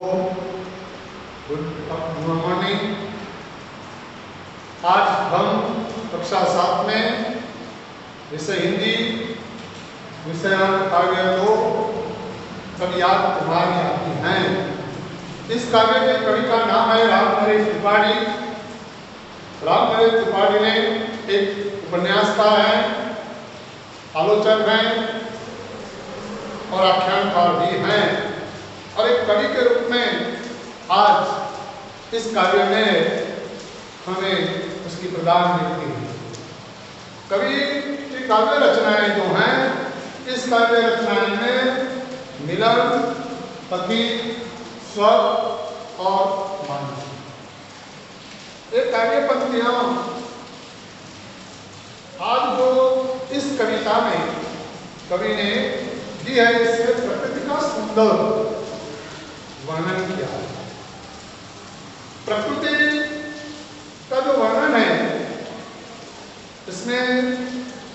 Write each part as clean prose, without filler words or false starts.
Good morning. आज हम कक्षा 7 में विषय हिंदी विषय काव्य 2 सब याद तुम्हारी आती हैं। इस काव्य के कवि का नाम है रामनरेश त्रिपाठी। रामनरेश त्रिपाठी ने एक उपन्यासकार हैं, आलोचक हैं और आख्यानकार भी हैं और एक कवि के रूप में आज इस काव्य में हमें उसकी प्रदान मिलती है। कवि की काव्य रचनाएं जो हैं, इस काव्य रचनाएं में मिलन, पति, स्वर और मानस। ये काव्य पंक्तियां आज जो इस कविता में कवि ने दी है, इससे प्रकृति का सुंदर वर्णन किया है। प्रकृति का जो वर्णन है, इसमें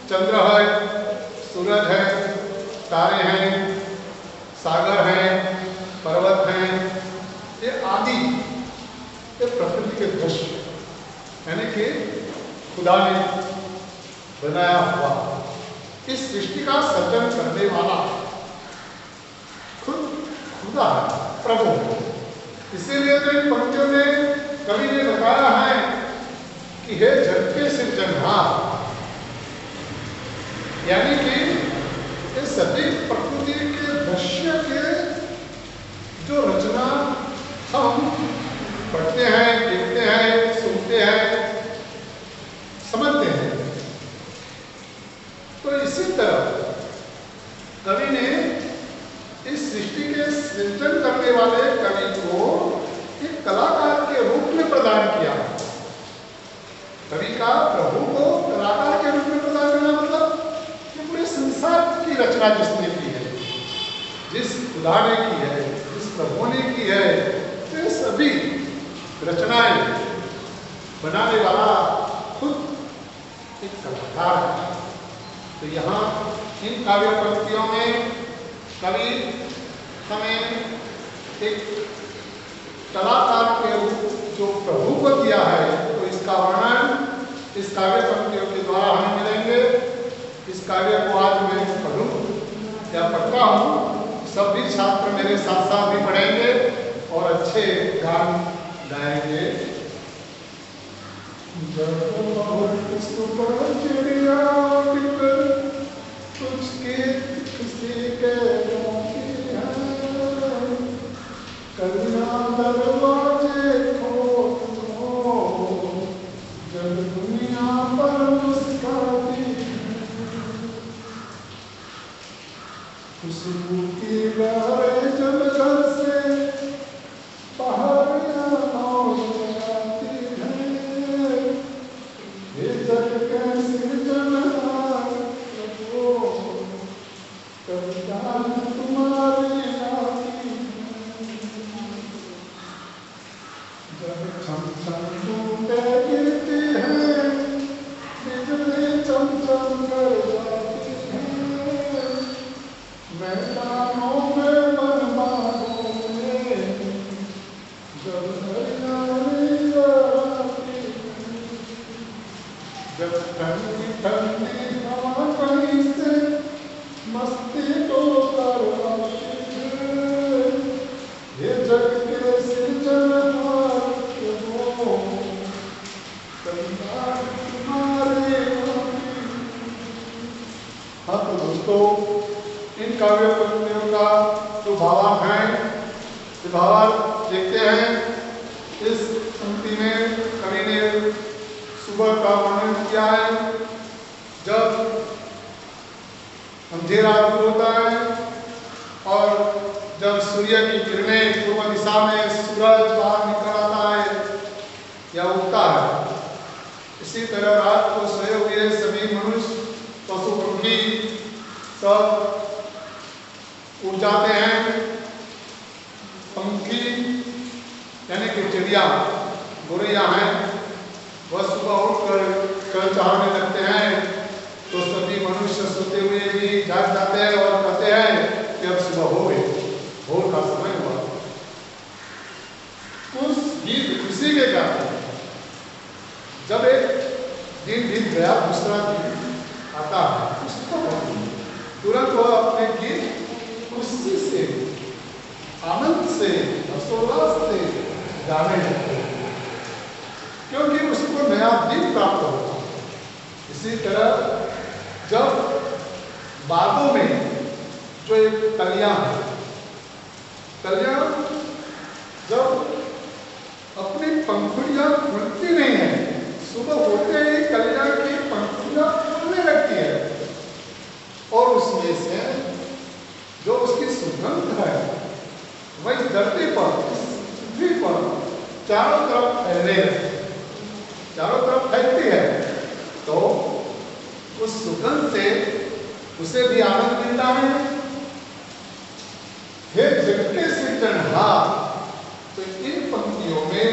चंद्र है, सूरज है, तारे हैं, सागर हैं, पर्वत हैं, ये आदि ये प्रकृति के दृश्य, यानी कि खुदा ने बनाया हुआ इस सृष्टि का सर्जन करने वाला खुदा है, प्रभु। इसीलिए तो इन पंक्तियों में कवि ने बताया है कि हे जग के सृजनहार, यानी कि इस सभी प्रकृति के दृश्य के जो रचना हम पढ़ते हैं, देखते हैं, सुनते हैं, समझते हैं, तो इसी तरह कवि ने इस सृष्टि के सृजन करने वाले कवि को एक कलाकार के रूप में प्रदान किया। कवि का प्रभु को कलाकार के रूप में प्रदान करना मतलब कि पूरे संसार की रचना जिसने की है, जिस खुदा ने की है, जिस प्रभु ने की है, ये सभी रचनाएं बनाने वाला खुद एक कलाकार है। तो यहाँ इन काव्य पंक्तियों में कवि हमें एक कलाकार के रूप जो प्रभु को दिया है, तो इसका वर्णन इस काव्य पंक्तियों के द्वारा हमें मिलेंगे। इस काव्य को आज मैं पढ़ूं या पढ़ता हूँ, सब भी छात्र मेरे साथ साथ भी पढ़ेंगे और अच्छे गान गाएंगे। करुणा दरवाजे खोलो, जब दुनिया पर मुस्काती खुशबू की लहरें जब घर से पहाड़ियां लौटाती हैं, ये जग के सृजनहार प्रभु, कविता तुम्हारी छम छम बूंदें गिरती हैं, बिजली चमचम कर जाती है, मैदानों में मनमानों में जब हरियाली लहराती है, जब ठंडी ठंडी हवा कहीं से मस्ती तो कर आती है, ये जग के सृजनहार हाँ। तो दोस्तों, इन काव्य पंक्तियों का जो भावार्थ है, जो भावार्थ देखते हैं। इस पंक्ति में कवि ने सुबह का वर्णन किया है, जब अंधेरा दूर होता है और जब सूर्य की किरणें पूर्व दिशा में सूरज बाहर निकल आता है या उगता है, इसी तरह रात को सोए हुए सभी मनुष्य, पशु पक्षी सब उठ जाते हैं। पंखी यानी कि चिड़िया, गोरैया हैं, वह सुबह उठकर चढ़ने लगते हैं, तो सभी मनुष्य सोते हुए भी जाग जाते हैं और कहते हैं कि अब सुबह हो गई, भोर का समय हुआ। से, हर्षोल्लास से गाने लगते हैं, क्योंकि उसको नया दिन प्राप्त होता है। इसी तरह जब बागों में जो एक कलियां है, कलियां जब अपनी पंखुड़ियां खुलती नहीं है, सुबह होते ही कलियां की पंखुड़ियां खुलने लगती है और उसमें से जो उसकी सुगंध है वही धरती पर, पृथ्वी पर चारों तरफ फैलने लगती है, चारों तरफ फैलती है, तो उस सुगंध से उसे भी आनंद मिलता है। हे जग के सृजनहार, तो इन पंक्तियों में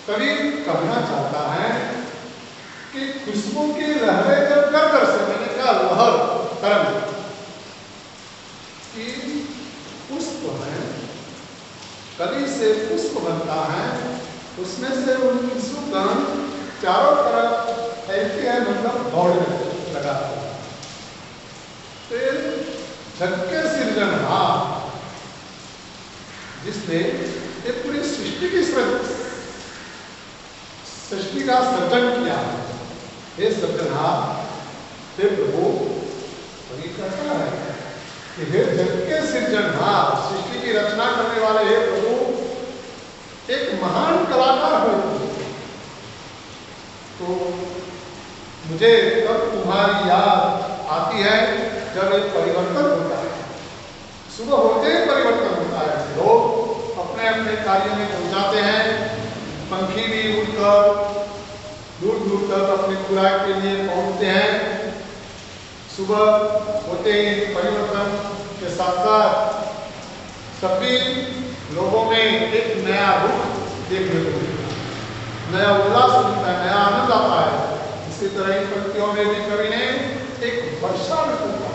कवि कहना चाहता है कि खुशबू की लहरें जब कर से, मैंने कहा लहर, तरंग की पुष्प है, कली से पुष्प बनता है, उसमें से उनकी सुगंध चारों तरफ फैलती है, मतलब दौड़ने लगाती है। फिर जग के सृजनहार, जिसने ये पूरी सृष्टि का सर्जन किया है, हे सृजनहार, हे प्रभु, वही कहता है कि हे जग के सृजनहार, सृष्टि की रचना करने वाले हे प्रभु, एक महान कलाकार हो, तो मुझे तब तुम्हारी याद आती है जब एक परिवर्तन होता है, सुबह होते ही परिवर्तन होता है, लोग अपने अपने कार्य में पहुंच जाते हैं, पंखी भी उड़कर दूर दूर तक अपनी खुराक के लिए पहुंचते हैं। सुबह होते ही परिवर्तन के साथ साथ सभी लोगों में एक नया रूप देखने को मिलता है, नया उल्लास मिलता है, नया आनंद आता है। इसी तरह इन पंक्तियों में भी कवि ने एक वर्षा ऋतु का,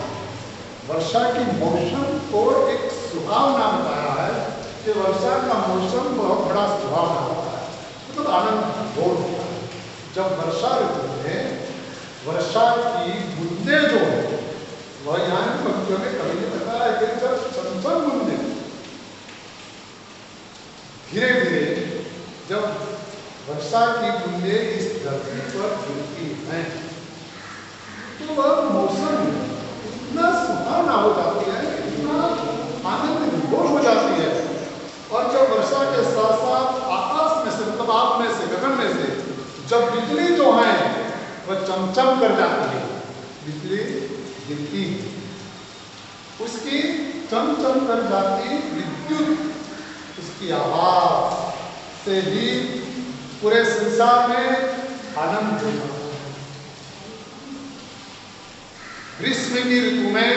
वर्षा की मौसम को एक सुहावना बताया है कि वर्षा का मौसम बहुत बड़ा सुहावना होता है, मतलब आनंद बहुत होता है। जब वर्षा ऋतु में वर्षा की बूंदें जो है, वह यहाँ की पंक्तियों में कवि ने बताया कि जब चंचल बूंदें धीरे धीरे जब वर्षा की बूंदें इस धरती पर गिरती हैं, तो वह मौसम इतना सुहावना हो जाती है, इतना आनंद विभोर हो जाती है। और जब वर्षा के साथ साथ आकाश में से, मतलब आप में से, गगन में से जब बिजली जो है वह चमचम कर जाती है, बिजली गिरती है, उसकी चमचम कर जाती विद्युत, उसकी आवाज से ही पूरे संसार में आनंद हो जाता है। ग्रीष्म की ऋतु में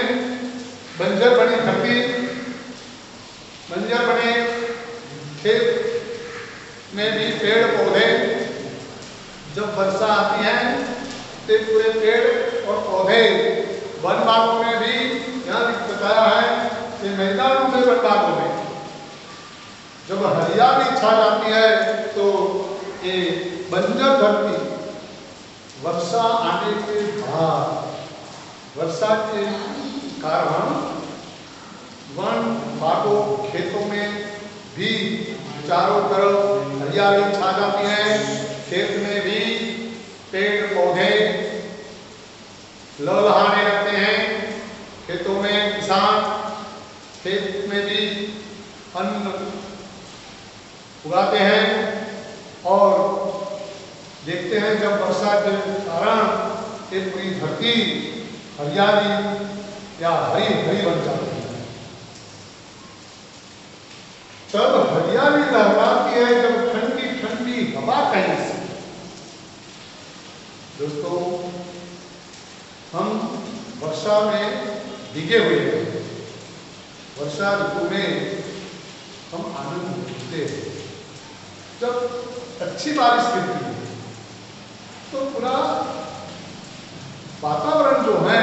बंजर बनी धरती, बंजर बने खेत में भी पेड़ पौधे, जब वर्षा आती है तो पूरे पेड़ और पौधे, वन बागों में भी, यहाँ बताया है कि मैदानों में, वन बागों में जब हरियाली छा जाती है तो ये बंजर धरती वर्षा आने के बाद, वर्षा के कारण वन बागों खेतों में भी चारों तरफ हरियाली छा जाती है, खेत में भी पेड़ पौधे लहलहाने लगते हैं, खेतों में किसान खेत में भी अन्न उगाते हैं और देखते हैं जब वर्षा के कारण ये पूरी धरती हरियाली या हरी हरी बन जाती है। तब हरियाली लहराती है जब ठंडी ठंडी हवा कहीं से। दोस्तों, हम वर्षा में भीगे हुए हैं, वर्षा ऋतु में हम आनंद लेते हैं। जब अच्छी बारिश गिरती है तो पूरा वातावरण जो है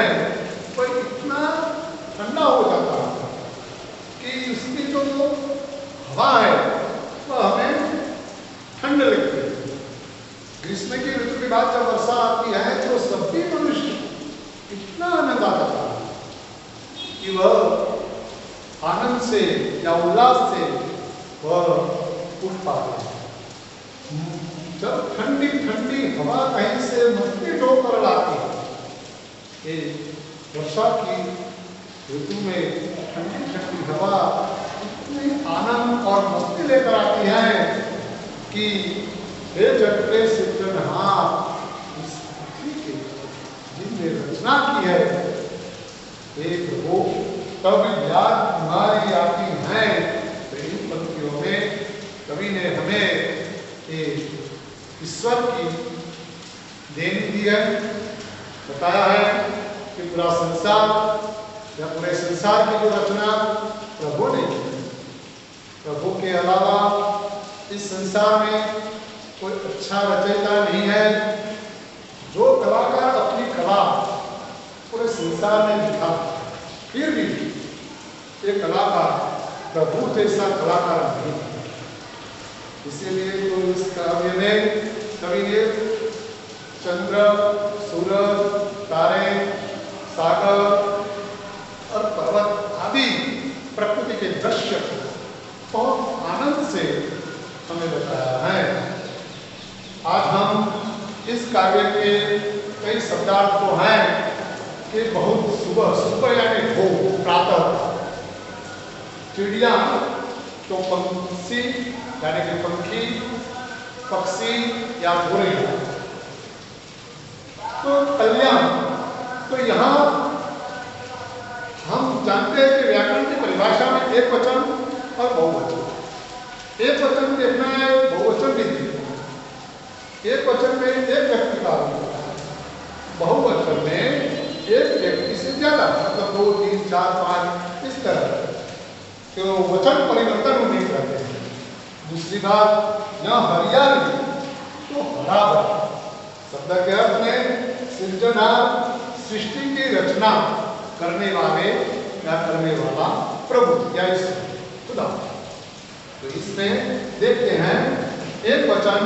वह इतना ठंडा हो जाता है कि उसकी जो हवा है वह हमें ठंड लगती है। ग्रीष्म की ऋतु के बाद जब वर्षा आती है तो सभी मनुष्य इतना आनंद आ जाता है कि वह आनंद से या उल्लास से वह उठ पाते हैं। जब ठंडी ठंडी हवा कहीं से मस्ती ढोकर लाती है, ये वर्षा की ऋतु में ठंडी ठंडी हवा इतनी आनंद और मस्ती लेकर आती है कि हे जगते सिर्जनहार, इस पृथ्वी के जिनने रचना की है, हे प्रभु, तब याद तुम्हारी आती है। तो इन पंक्तियों में कवि ने हमें ईश्वर की देन दी है, बताया है कि पूरा संसार या पूरे संसार की जो रचना प्रभु ने की, प्रभु के अलावा इस संसार में कोई अच्छा रचयिता नहीं है। जो कलाकार अपनी कला पूरे संसार में दिखा, फिर भी ये कलाकार प्रभु जैसा कलाकार नहीं है। इसीलिए तो इस काव्य में कवि ने चंद्र, सूरज, तारे, सागर और पर्वत आदि प्रकृति के दृश्य बहुत आनंद से हमें बताया है। आज हम इस काव्य के कई शब्दार्थ तो हैं कि बहुत सुबह यानी हो प्रातः, चिड़िया तो पंछी यानी कि पंखी, पक्षी या गोरैया, तो कल्याण। तो यहाँ हम जानते हैं कि व्याकरण की परिभाषा में एक वचन और बहुवचन। एक वचन देखना है, बहुवचन भी देखना है। एक वचन में एक व्यक्ति का होता है, बहुवचन में एक व्यक्ति से ज्यादा, मतलब 2, 3, 4, 5 इस तरह तो वचन परिवर्तन नहीं करते हैं। दूसरी बात, यहाँ हरियाली तो हरा भरा शब्द के अर्थ में सृजनहार, सृष्टि की रचना करने वाले या करने वाला प्रभु या ईश्वर खुदा। तो इसमें देखते हैं एक वचन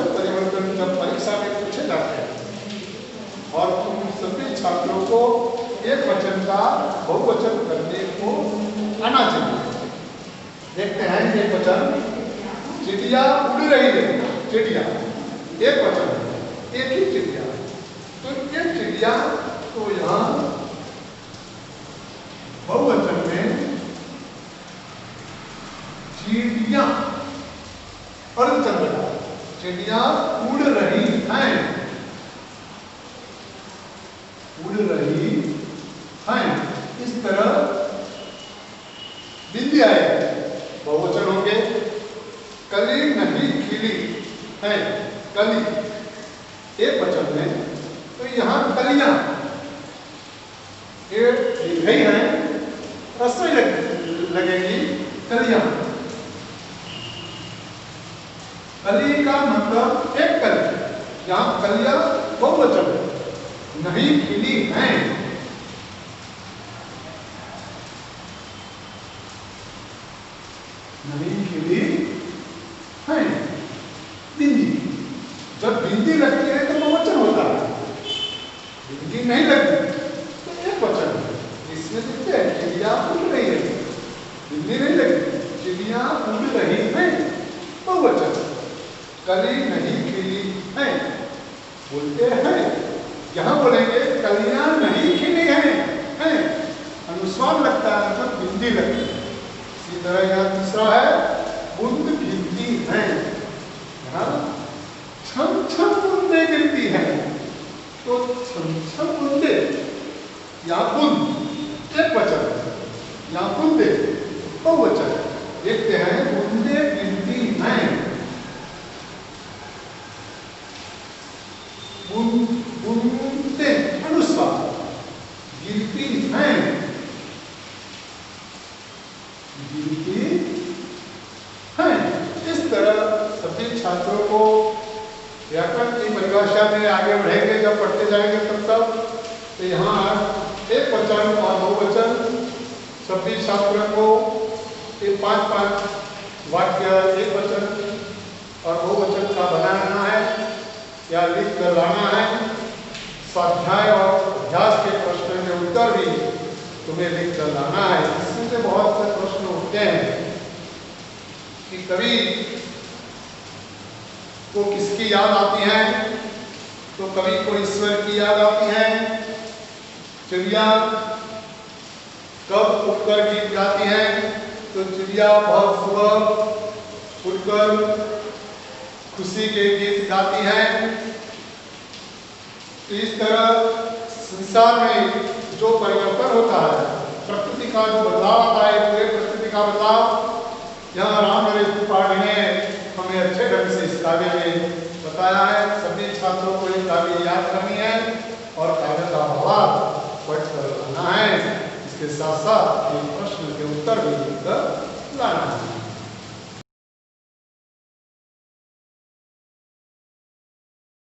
परिवर्तन जब परीक्षा में पूछे जाते हैं और तुम सभी छात्रों को एक वचन का बहुवचन करने को आना चाहिए। देखते हैं एक वचन, चिड़िया उड़ रही है, चिड़िया एक वचन, एक ही चिड़िया। तो एक चिड़िया तो यहाँ बहुवचन में चिड़िया अर्धचंद्र, चिड़िया उड़ रही हैं, उड़ रही हैं, इस तरह बिंदी आए, बहुवचन होंगे। कली नहीं खिली है, कली एक वचन में, तो यहाँ कलियां ये दीर्घई हैं, रसोई लगेगी कलियां। कली का मतलब एक कली, यहाँ कलियां बहुवचन नहीं खिली हैं। नहीं खिली है, बिंदी। जब बिंदी लगती है तो बहुवचन होता है, बिंदी नहीं लगती तो एक वचन है। इसमें देखते हैं चिड़िया उड़ रही है, बिंदी नहीं लगती, चिड़िया उड़ रही है, बहुवचन। कली नहीं खिली है, बोलते हैं, यहाँ बोलेंगे कलियां नहीं खिली हैं, अनुस्वार लगता है मतलब बिंदी लगती है। इसी तरह यहाँ दूसरा है बूंद गिरती है, छम छम बूंदे गिरती है, तो छम छम बूंदे, यहाँ बूंद एक वचन, यहाँ बूंदे बहुवचन। देखते हैं बूंदे गिरती हैं, बूंदे अनुस्वार, गिरती हैं, गिरती हैं। इस तरह सभी छात्रों को व्याकरण की परिभाषा में आगे बढ़ेंगे, जब पढ़ते जाएंगे तब तो यहाँ एक वचन और बहुवचन सभी छात्रों को 5-5 वाक्य एक वचन और बहुवचन का बनाना है या लिख कर लाना है। स्वाध्याय और अभ्यास के प्रश्न में उत्तर भी तुम्हें लिख कर लाना है। इसमें से बहुत से प्रश्न उठते हैं कि कवि को किसकी याद आती है, तो कवि को ईश्वर की याद आती है। चिड़िया कब उठकर गीत गाती है, तो चिड़िया बहुत सुबह उठकर खुशी के गीत गाती है। तो इस तरह संसार में जो परिवर्तन होता है, प्रकृति का जो बदलाव आता है, पूरे प्रकृति का बदलाव, यहाँ राम नरेश त्रिपाठी ने हमें अच्छे ढंग से इस काव्य में बताया है। सभी छात्रों को ये काव्य याद करनी है और काव्य का भावार्थ पढ़ कर लाना है। इसके साथ साथ ये प्रश्न के उत्तर भी